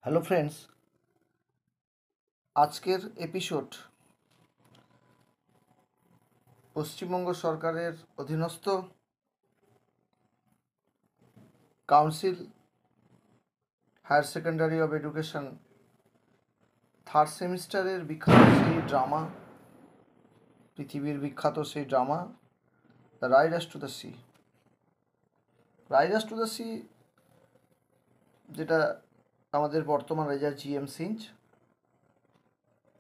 Hello friends, আজকের episode Paschimbanga সরকারের অধীনস্থ council higher secondary of education third সেমিস্টারের বিখ্যাত সেই ড্রামা, পৃথিবীর বিখ্যাত সেই drama the riders to the sea. Riders to the sea, যেটা আমাদের বর্তমান রেজার জি.এম. সিঞ্জ।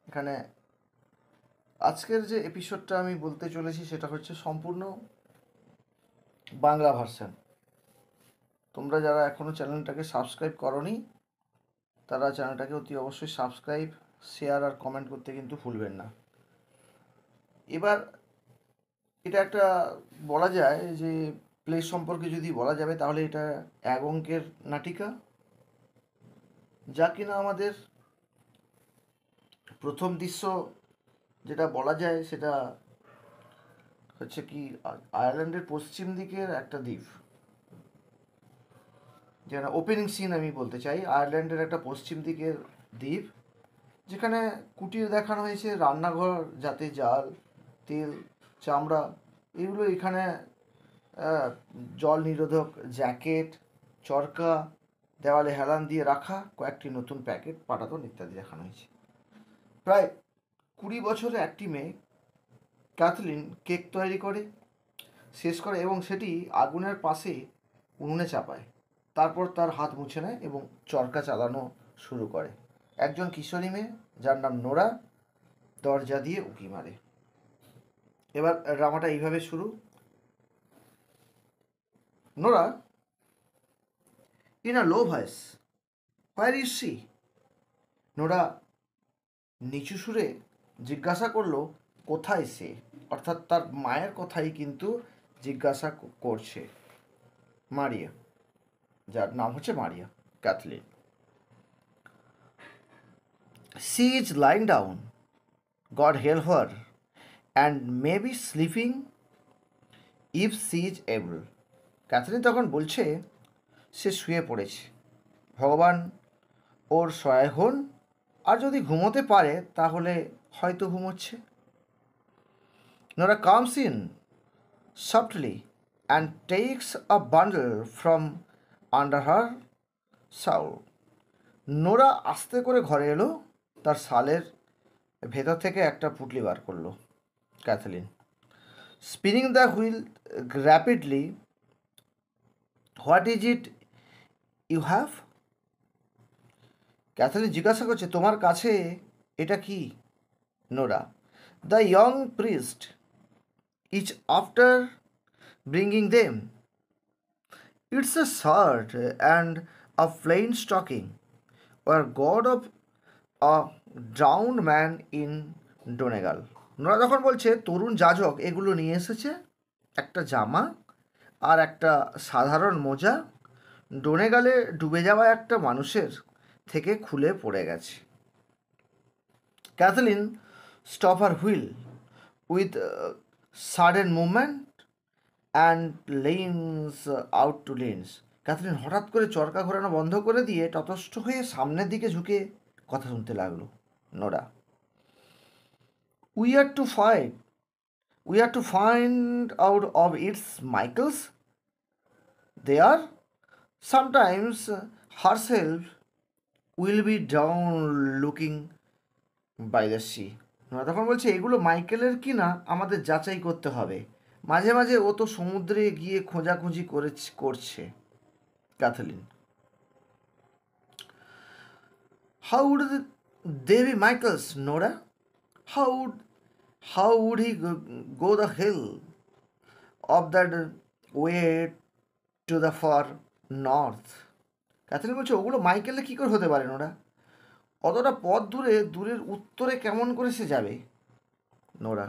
এখানে আজকের যে এপিসোডটা আমি বলতে চলেছি সেটা হচ্ছে সম্পূর্ণ বাংলা ভার্সন। তোমরা যারা এখনও চ্যানেলটাকে সাবস্ক্রাইব করনি তারা চ্যানেলটাকে অতি অবশ্যই সাবস্ক্রাইব, শেয়ার আর কমেন্ট করতে কিন্তু ভুলবেন না। এবার এটা একটা বলা যায় যে প্লে সম্পর্কে যদি বলা যাবে তাহলে এটা এক অঙ্কের নাটিকা, যা কিনা আমাদের প্রথম দৃশ্য যেটা বলা যায় সেটা হচ্ছে কি আয়ারল্যান্ডের পশ্চিম দিকের একটা দ্বীপ, যেটা ওপেনিং সিন আমি বলতে চাই। আয়ারল্যান্ডের একটা পশ্চিম দিকের দ্বীপ যেখানে কুটির দেখানো হয়েছে, রান্নাঘর, যাতে জাল, তেল, চামড়া, এগুলো এখানে জল নিরোধক জ্যাকেট, চরকা, দেওয়ালে হেলান দিয়ে রাখা কয়েকটি নতুন প্যাকেট, পাটাতন ইত্যাদি দেখানো হয়েছে। প্রায় 20 বছরে একটি মেয়ে ক্যাথলিন কেক তৈরি করে, শেষ করে এবং সেটি আগুনের পাশে উনুনে চাপায়। তারপর তার হাত মুছে নেয় এবং চরকা চালানো শুরু করে। একজন কিশোরী মেয়ে যার নাম নোরা দরজা দিয়ে উঁকি মারে। এবার ড্রামাটা এইভাবে শুরু। Nora, in a low voice, where is she? Nora নিচু সুরে জিজ্ঞাসা করলো কোথায় সে, অর্থাৎ তার মায়ের কথাই কিন্তু জিজ্ঞাসা করছে। মারিয়া, যার নাম হচ্ছে Maria Cathleen. She is lying down, God help her, and may be sleeping if she is able. Cathleen তখন বলছে সে শুয়ে পড়েছে, ভগবান ওর সহায় হন, আর যদি ঘুমোতে পারে তাহলে হয়তো ঘুমোচ্ছে। Nora comes in softly and takes a bundle from under her shawl. Nora আস্তে করে ঘরে এলো, তার শালের ভেতর থেকে একটা পুটলি বার করলো। Cathleen, spinning the wheel rapidly, what is it you have? Cathleen জিজ্ঞাসা করছে তোমার কাছে এটা কি? Nora, the young priest is after bringing them. It's a shirt and a plain stocking, or god of a drowned man in Donegal. Nora যখন বলছে তরুণ যাজক এগুলো নিয়ে এসেছে, একটা জামা আর একটা সাধারণ মোজা, ডোনেগালে ডুবে যাওয়া একটা মানুষের থেকে খুলে পড়ে গেছে। Cathleen stop her wheel with sudden movement and leans out to leans. Catherine হঠাৎ করে চরকা ঘোরানো বন্ধ করে দিয়ে ততস্থ হয়ে সামনের দিকে ঝুঁকে কথা শুনতে লাগলো। Nora, we are to find out of it's Michael's. They are sometimes herself will be down looking by the sea. Nora তখন বলছে এগুলো মাইকেলের কি না আমাদের যাচাই করতে হবে, মাঝে মাঝে ও তো সমুদ্রে গিয়ে খোঁজাখুঁজি করছে। Cathleen, how would they be Michael's Nora? How would he go the hell of that way to the far north? Cathleen বলছে ওগুলো মাইকেলে কী করে হতে পারে নোরা? অতটা পথ দূরের উত্তরে কেমন করে সে যাবে? Nora,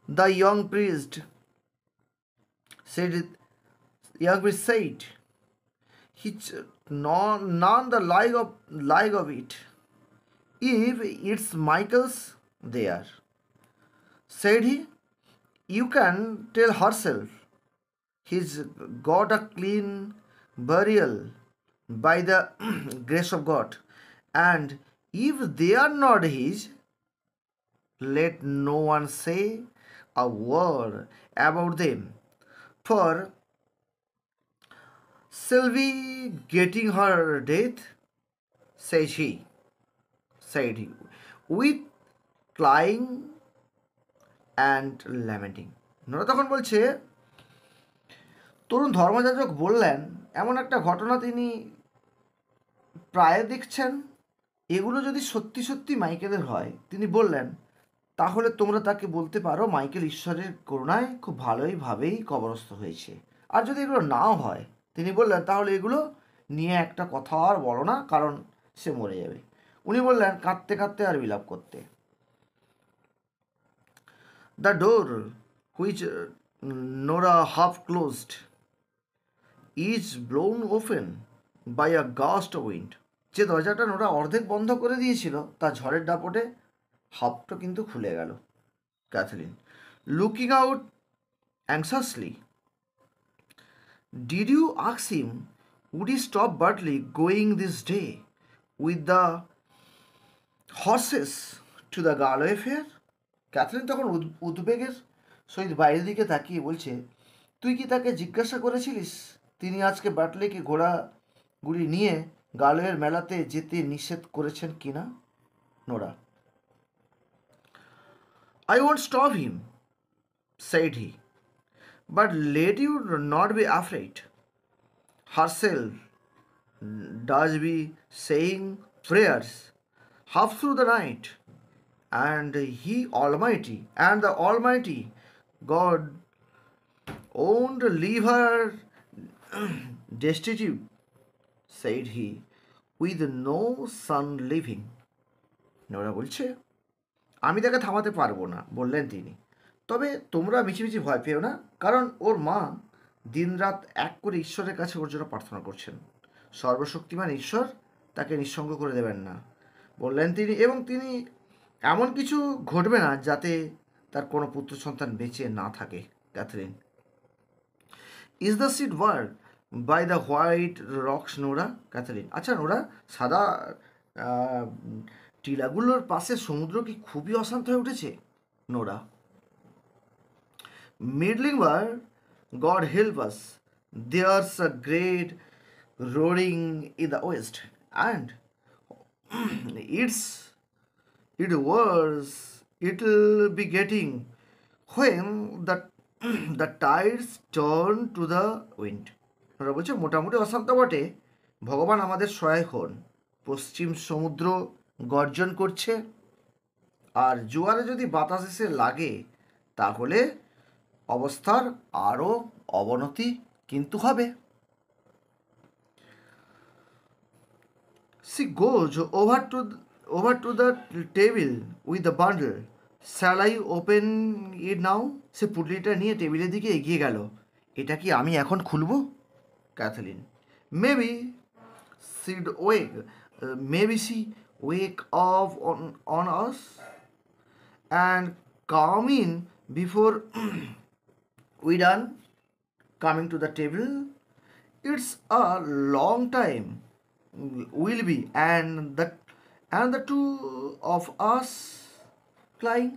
the young priest said, he's none the like of it. If it's Michael's there, said he, you can tell herself. He's got a clean burial by the grace of God. and if they are not his, let no one say a word about them. For Sylvie getting her death, says he, said he, with crying and lamenting. Nora তখন বলছে, তরুণ ধর্মযাজক বললেন, এমন একটা ঘটনা তিনি প্রায় দেখছেন। এগুলো যদি সত্যি সত্যি মাইকেলের হয়, তিনি বললেন, তাহলে তোমরা তাকে বলতে পারো মাইকেল ঈশ্বরের করুণায় খুব ভালোইভাবেই কবরস্থ হয়েছে। আর যদি এগুলো নাও হয়, তিনি বললেন, তাহলে এগুলো নিয়ে একটা কথা আর বলো না, কারণ সে মরে যাবে। উনি বললেন কাঁদতে কাঁদতে আর বিলাপ করতে। The door which Nora half closed is blown open by a gust wind. যে দরজাটা নোরা অর্ধেক বন্ধ করে দিয়েছিল, তা ঝড়ের দাপটে হাফটা কিন্তু খুলে গেল। Kathleen, looking out anxiously, did you ask him would he stop Bartley going this day with the horses to the Galway fair? Kathleen তখন উদ্বেগের সহিত বাইরের দিকে তাকিয়ে বলছে, তুই কি তাকে জিজ্ঞাসা করেছিলিস তিনি আজকে বাটলিকে ঘোড়াগুলি নিয়ে গার্লওয়ের মেলাতে যেতে নিষেধ করেছেন কিনা? Nora, I won't stop him, said he, but let you not be afraid. Herself does be saying prayers half through the night, and the Almighty God won't leave her destitute, said he, with no son living. Nora বলছে, আমি তাকে থামাতে পারবো না, বললেন তিনি, তবে তোমরা মিছিমিছি ভয় পেও না, কারণ ওর মা দিনরাত এক করে ঈশ্বরের কাছে ওর জন্য প্রার্থনা করছেন। সর্বশক্তিমান ঈশ্বর তাকে নিঃসঙ্গ করে দেবেন না, বললেন তিনি, এবং তিনি এমন কিছু ঘটবে না যাতে তার কোনো পুত্র সন্তান বেঁচে না থাকে। Catherine, is the sit ward by the white rocks? Nora. Catherine, আচ্ছা নোরা, সাদা টিলাগুলোর পাশে সমুদ্র কি খুবই অশান্ত হয়ে উঠেছে? Nora, middling bar, God help us, there's a great roaring in the west, and it'll be getting when the tides turn to the wind. ওরা বলছে, মোটামুটি অশান্ত বটে, ভগবান আমাদের সহায় হন। পশ্চিম সমুদ্র গর্জন করছে, আর জোয়ারে যদি বাতাস এসে লাগে, তাহলে অবস্থার আরও অবনতি কিন্তু হবে। She goes over to the table with the bundle. Shall I open it now? সে পুটলিটা নিয়ে টেবিলের দিকে এগিয়ে গেল। এটা কি আমি এখন খুলব? Cathleen, maybe she wake up on us and come in before we done coming to the table. It's a long time will be, and the two of us flying.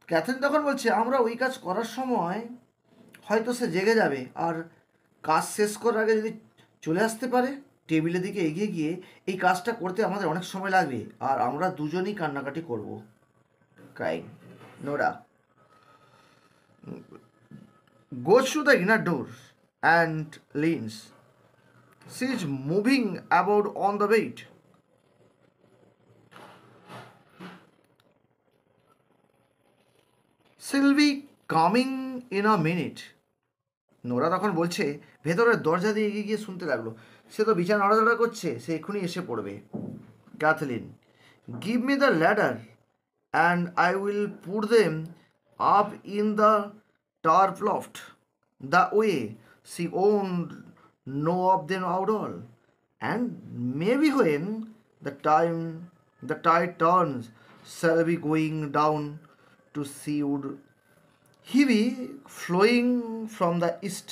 Catherine তখন বলছে, আমরা ওই কাজ করার সময় হয়তো সে জেগে যাবে, আর কাজ শেষ করার আগে যদি চলে আসতে পারে, টেবিলের দিকে এগিয়ে গিয়ে এই কাজটা করতে আমাদের অনেক সময় লাগবে, আর আমরা দুজনই কান্নাকাটি করব। Crying. Nora goes to the inner door and leans. She is moving about on the bed. She'll be coming in a minute. Nora তখন বলছে, ভেতরের দরজা দিয়ে এগিয়ে গিয়ে শুনতে লাগলো, সে তো বিছানা নড়াচড়া করছে, সে এক্ষুনি এসে পড়বে। Cathleen, give me the ladder and I will put them up in the tarp loft. That way she won't know of them at all. And maybe when the tide turns, shall be going down to seawood, he be flowing from the east.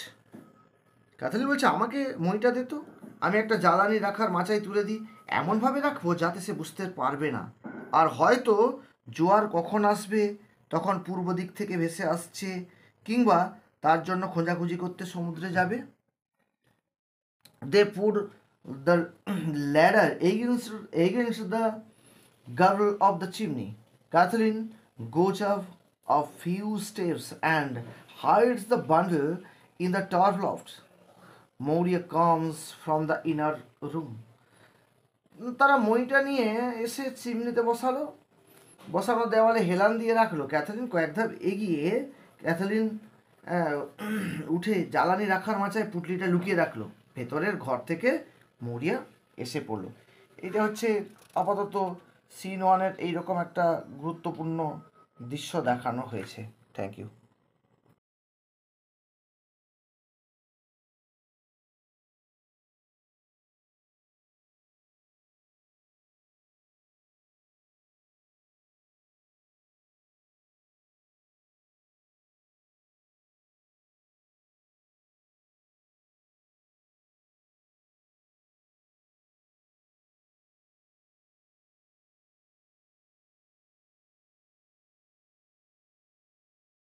Cathleen বলছে, আমাকে মণিটা দে তো, আমি একটা জ্বালানি রাখার মাচায় তুলে দিই, এমনভাবে রাখবো যাতে সে বুঝতে পারবে না। আর হয়তো জোয়ার কখন আসবে, তখন পূর্ব দিক থেকে ভেসে আসছে, কিংবা তার জন্য খোঁজাখুঁজি করতে সমুদ্রে যাবে। They put the ladder against the girdle of the chimney. Kathleen goes up a few steps and hides the bundle in the top loft. Moria comes from the inner room. তারা মইটা নিয়ে এসে চিমনিতে বসালো, বসানো দেওয়ালে হেলান দিয়ে রাখলো। ক্যাথলিন কয়েক ধাপ এগিয়ে ক্যাথলিন উঠে জ্বালানি রাখার মাচায় পুটলিটা লুকিয়ে রাখলো। ভেতরের ঘর থেকে মরিয়া এসে পড়লো। এটা হচ্ছে আপাতত সিন ওয়ানের এইরকম একটা গুরুত্বপূর্ণ দৃশ্য দেখানো হয়েছে। Thank you.